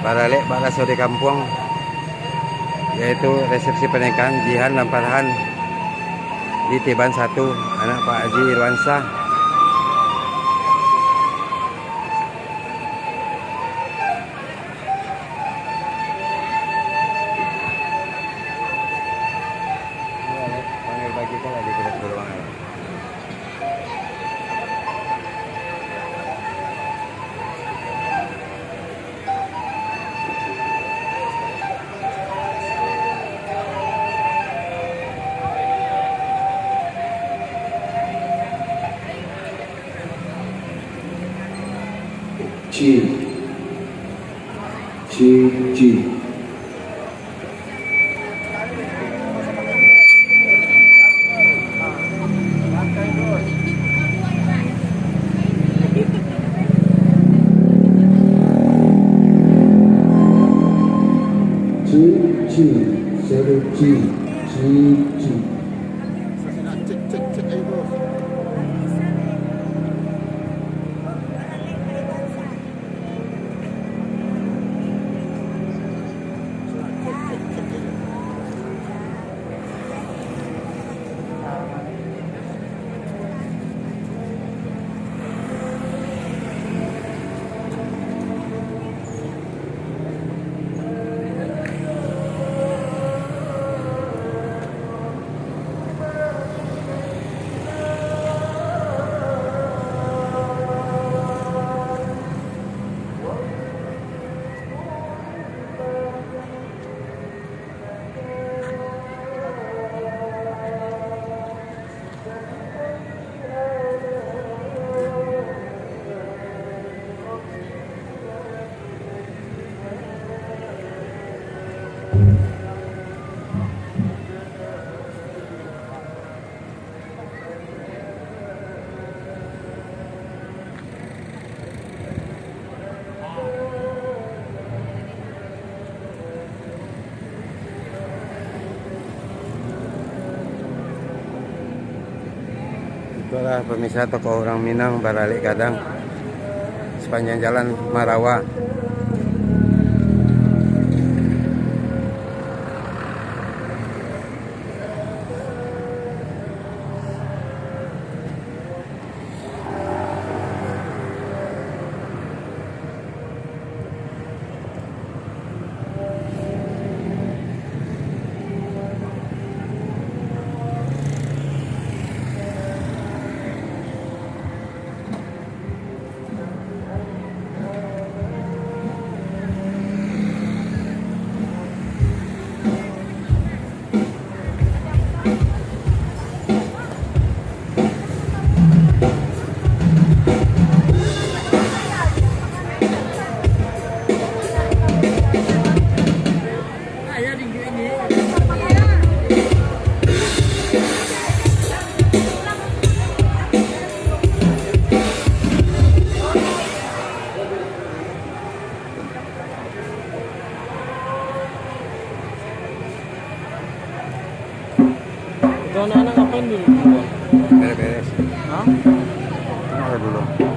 Baralik pada sore kampung, yaitu resepsi pernikahan Jihan dan Farhan di Tiban 1, anak Pak Haji Irwansyah. Panggil bagi kan lagi kita beruang. G G G Itulah pemirsa toko orang Minang Baralik Gadang sepanjang jalan Marawa. Itu anak-anak ngapain dulu? Beres-beres. Hah? Tunggu dulu.